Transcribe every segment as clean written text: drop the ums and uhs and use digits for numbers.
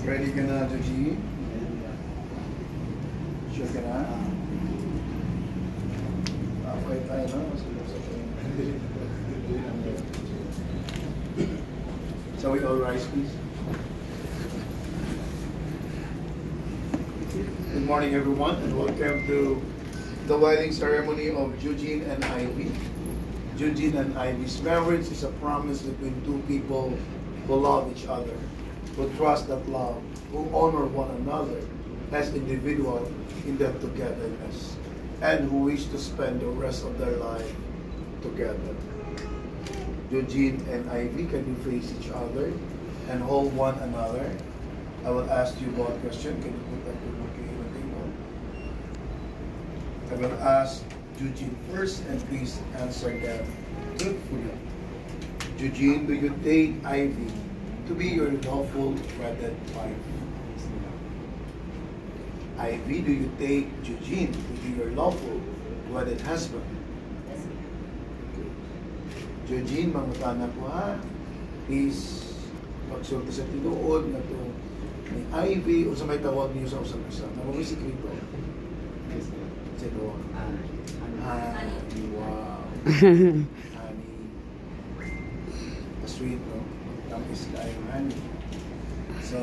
Ready ka na, Joji? Sure ka na? Okay tayo, no? So we all rise, please. Good morning, everyone, and welcome to the wedding ceremony of Eugene and Ivy. Eugene and Ivy's marriage is a promise between two people who love each other, who trust that love, who honor one another as individuals in their togetherness, and who wish to spend the rest of their life together. Eugene and Ivy, can you face each other and hold one another? I will ask you one question. Can you put up your bouquet on the table? I will ask Eugene first, and please answer them truthfully. Eugene, do you take Ivy to be your lawful wedded wife? Ivy, do you take Eugene to be your lawful wedded husband? Eugene, mamutana ko ha, is pagsulti sa tinuod na to ni Ivy o sa may tawag niyo sa usap-usap. Namamisikip ko. Sino? Honey. Wow. Honey. Sweet, no? Tamis ka yung honey. So,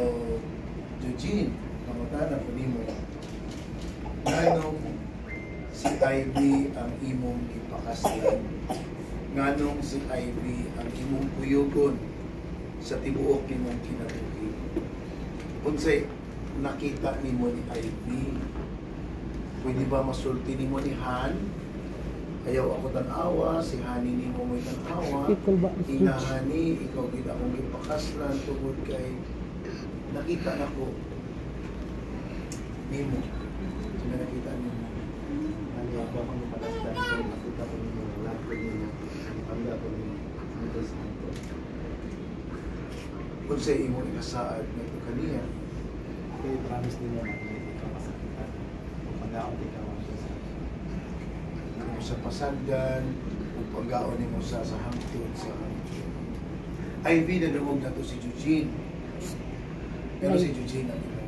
Eugene, mamutana ko ni mo. Nganong si Ivy ang imong ipakaslan? Nganong si Ivy ang imong kuyugon sa tibuok imong kinabuhi? Unsay nakita nimo ni Ivy, pwede ba masulti nimo ni Han? Ayaw ako tanawa, si Hani nimo may tanawa. Ina Hani, ikaw gid akong gipakaslan tungod kay nakita nako nimo. Sino nakita nimo? Ano ako ang palasdan ko, nakita ko nimo lahat ko nimo. Pamilya ko nimo. Unsay imo ikasaad ngadto kaniya? Kaya promise nila na hindi ka masakitan. Pagkaon ikaw ang sa Sa pasagdan, o pagkaon nimo sa hangtod sa Ivy, nadungog na to si Eugene. Pero si Eugene ang imo.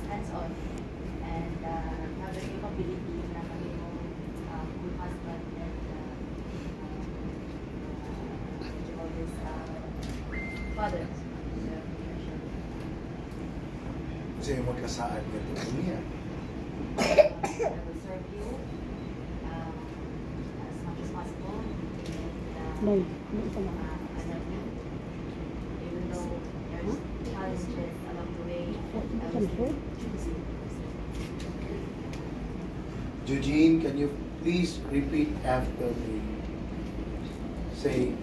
Hands-on and have the capability na maging good husband and always father. Kasi magkasaad niya ito niya. I will serve you as much as possible and I love you. Even though there's challenges along the way, I will still choose you. Eugene, can you please repeat after me? Say,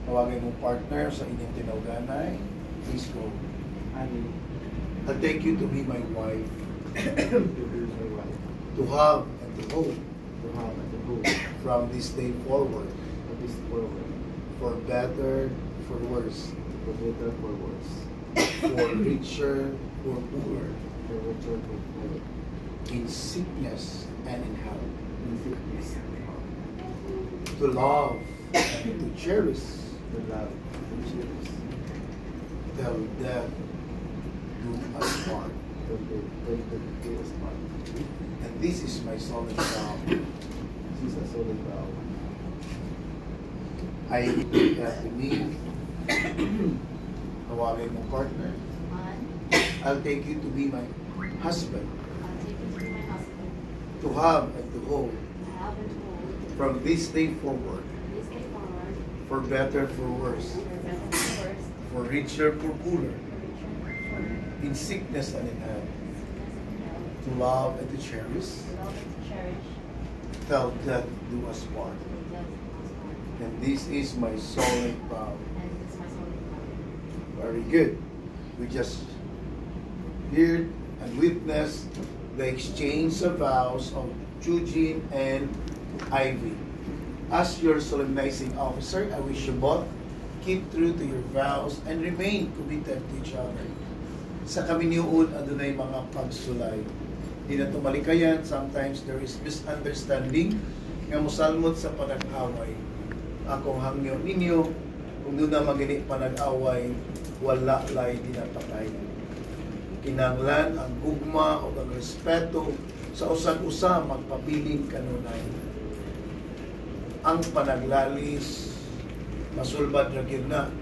tawagin mong partner sa inyong tinawganay. Please go. Honey, I'll take you to be my wife, to be my wife, to have and to hold to have and to hold from this day forward, for this forward, for better, for worse, for better, for worse, for richer, for poorer, for richer, for poorer, in sickness and in health, in sickness and health, to love and to cherish, to love and to cherish, till death do us part. to do us part. And this is my solemn vow. This is a solemn vow. I repeat after me. Tawagin mong partner. One, I'll take you to be my husband, I'll take you to be my husband. to have and to hold I have and hold from this day forward, this day forward, for better, for worse, for better and worse, for richer, for poorer, for richer and for in sickness and in health, sickness and health, to love and to cherish, to love and to cherish, till death do us part. till death do us part. And this is my solemn vow. And this is my solemn vow. Very good. We just heard and witnessed the exchange of vows of Eugene and Ivy. As your solemnizing officer, I wish you both keep true to your vows and remain committed to each other. Sa kami niyoon, adunay mga pagsulay. Di na tumalikayan, sometimes there is misunderstanding nga mosalmot sa panag-away. akong hangyo ninyo, kung doon na magini panag-away, wala lay dinapatay. Kinanglan ang gugma o ang respeto sa usan-usa magpabiling kanunay. Ang panaglalis, masulbad na gyud na.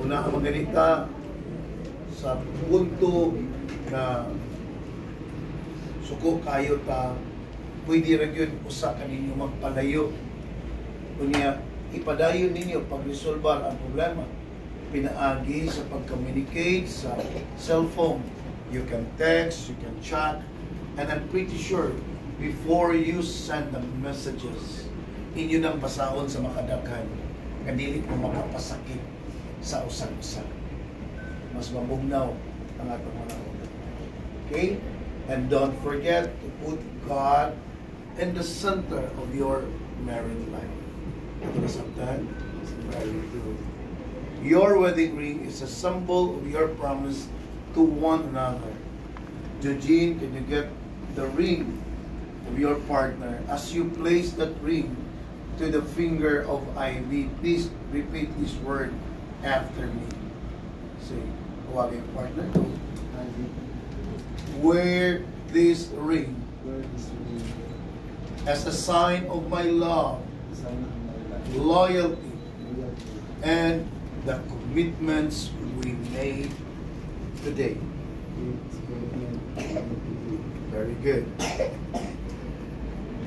Una ang maganita sa punto na suko kayo ta, pwede rin yun usa kaninyo magpalayo. Kunya, ipadayon ninyo pag-resolve ang problema. Pinaagi sa pag-communicate sa cellphone. You can text, you can chat, and I'm pretty sure before you send the messages, inyo nang basahon sa makadaghan, kadili mo makapasakit sa usan-usa. Mas mabugnaw ang atong mga una. Okay? And don't forget to put God in the center of your married life. Ito na sabtan. Very good. Your wedding ring is a symbol of your promise to one another. Eugene, can you get the ring of your partner? As you place that ring to the finger of Ivy, please repeat this word after me. Say, huwag yung partner to. Wear this ring as a sign of my love, loyalty, and the commitments we made today. Very good.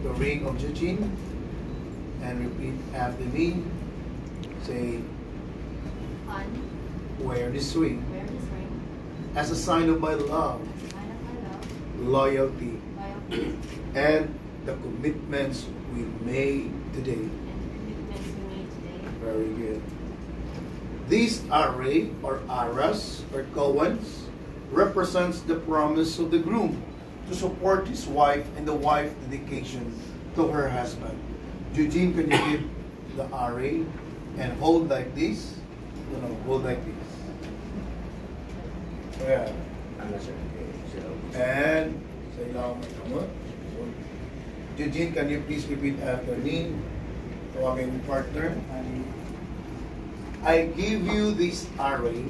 The ring of Eugene, and repeat after me. Say, wear this ring as a sign of my love, loyalty, and the commitments we made today. Very good. These array or aras or kowans represents the promise of the groom to support his wife and the wife dedication to her husband. Eugene, can you give the array and hold like this? No, hold like this. Yeah. And say lang mo. Eugene, can you please repeat after me? Tawagin yung partner. I give you this array,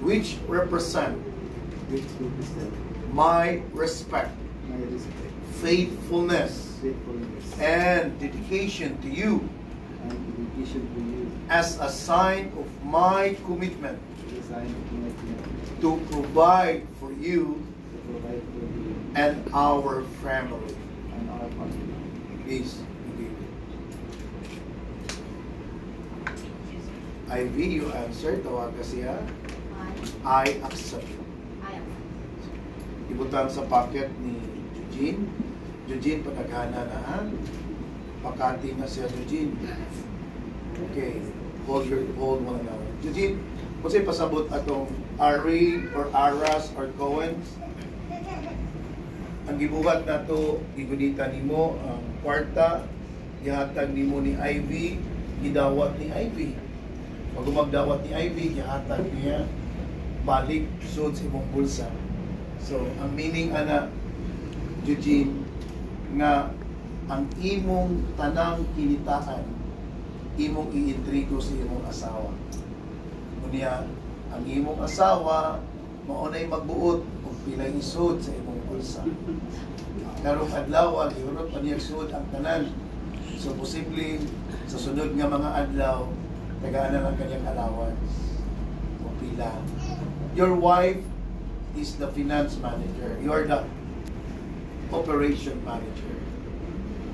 which represent my respect, faithfulness, and dedication to you, as a sign of my commitment to provide for you and our family. Please. Ivy, you answer. Tawag ka siya. I accept. Ibutan sa pocket ni Eugene. Eugene, pataghana na. Pakati na siya, Eugene. Okay. Hold one another. Eugene, kung sa'yo pasabot atong array or aras or coens, ang gibuhat na to, gigunitan ni mo, ang kwarta, gihatag ni mo ni Ivy, gidawat ni Ivy. Pag magdawat ni Ivy, gihatag niya, balik, suot sa imong bulsa. So, ang meaning ana, Eugene, nga ang imong tanang kinitaan, imong iintrigo sa imong asawa. Kunya, ang imong asawa, maunay magbuot o pilay isod sa imong bulsa. Karong adlaw, iurot pa niya suot ang tanan. So, posible, sa sunod nga mga adlaw, tagaan na lang kanyang allowance o pila. Your wife is the finance manager. You are the operation manager.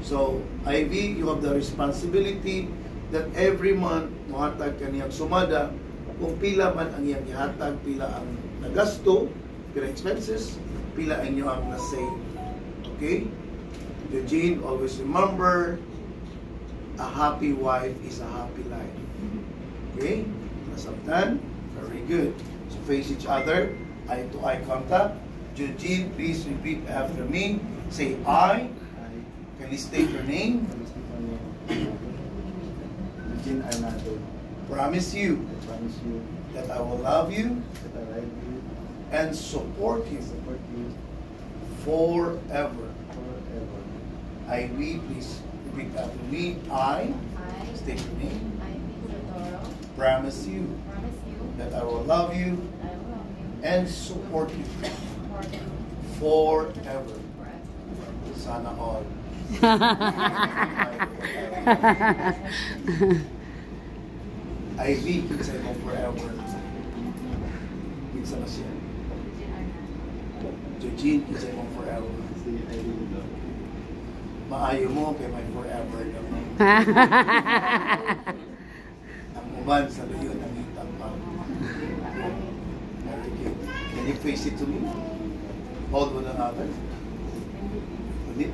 So, Ivy, you have the responsibility that every month muhatag kaniyang sumada kung pila man ang iyang ihatag, pila ang nagasto, pila expenses, pila ang inyo ang na-save. Okay? Eugene, always remember, a happy wife is a happy life. Okay? Nasabtan? Very good. So face each other, eye-to-eye contact. Eugene, please repeat after me. Say I. Can you state your name? Eugene Arnado. Promise you that I will love you and support you forever. I will, please repeat after me. I, I, state your name, Ivy Isidoro, promise you promise you that I will love you that I will love you and support you support you forever. forever. Sana all. Ivy, kinsa mo forever. Kinsa na siya. Eugene, kinsa mo forever. Si Irene daw. Maayo mo kay may forever ka mo. Ang uban sa luyo ng itang pang. Can you face it to me? Hold one another. Ulit.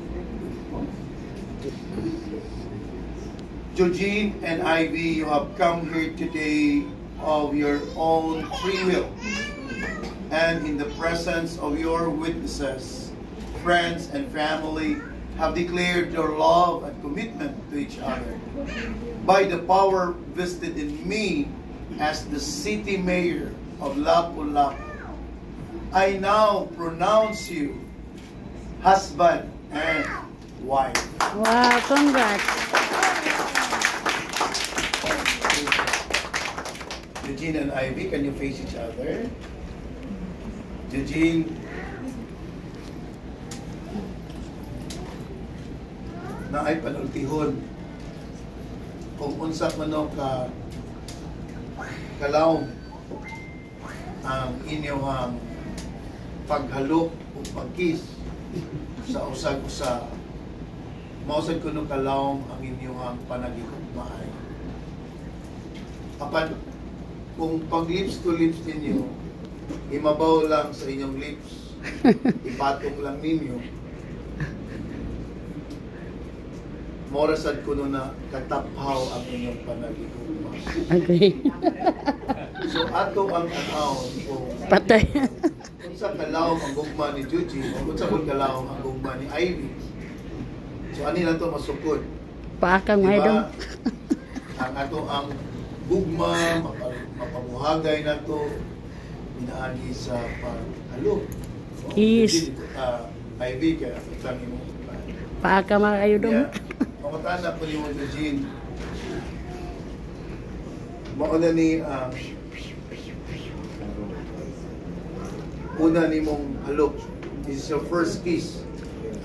Eugene and Ivy, you have come here today of your own free will and in the presence of your witnesses, friends and family have declared your love and commitment to each other. By the power vested in me as the city mayor of Lapu-Lapu, I now pronounce you husband and wife. Wow, congrats. Eugene and Ivy, can you face each other? Eugene. Na ay panultihon. Kung unsa man ka kalaw ang inyong paghalok o pagkis sa usag-usa, mausad ko nung kalawang ang inyong panagigugmaay. Apan, kung pag lips to lips ninyo, imabaw lang sa inyong lips, ipatong lang ninyo, morasad ko nun na kataphaw ang inyong panagigugma. Okay. So, ato ang account kung Patay. kung sa kalawang ang gugma ni Eugene, o kung sa kalawang ang gugma ni Ivy. So, ani lang ito masukod. Paakang mga idol. Ang ato ang gugma, mapamuhagay na ito, inaagi sa paghalo. Kiss. Ivy, kaya itang mo. Paakang mga idol. Yeah. Mamatana po ni Eugene. Mauna ni una ni mong halok. This is your first kiss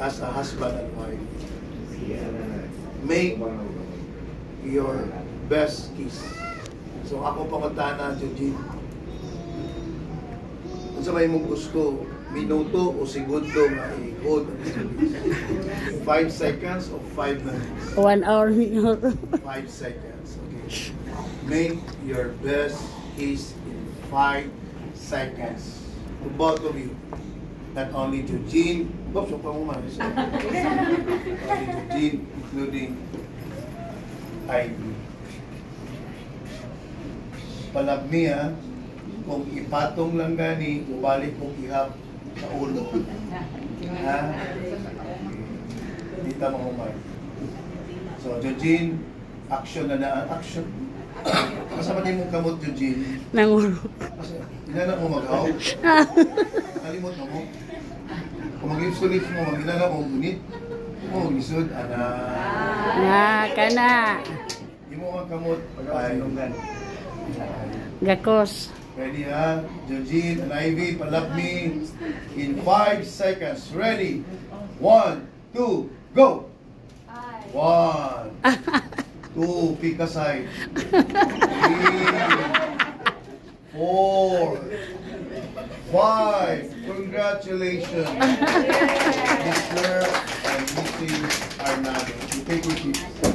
as a husband and wife. Make your best kiss. So ako pamatana, Eugene. Kung sa may mong gusto, minuto o segundo nga i-hold. 5 seconds o 5 minutes? 1 hour minuto. 5 seconds. Okay. Make your best kiss in 5 seconds. To both of you. Not only Eugene, oops, so not only Eugene, including Ivy. Palabmi ha, kung ipatong lang gani, balik mo ihap sa ulo. Ha? Dita mo kumay. So, Eugene, action na action. Kasama din mong kamot, Eugene. Nanguro. Kasi, hinanap mo mag-haw. Kalimot na mo. Kung mag-lips to lips mo, mag-hinanap mo, gunit. Kung mo mag-lisod, Na, kana. Hindi mo ang kamot. Ay, Gakos. ready ha? Eugene and Ivy, palab me in 5 seconds. Ready? 1, 2, go! 1, 2, pick a side. 3, 4, 5. Congratulations. Mr. and Mrs. Arnado. You take your seats.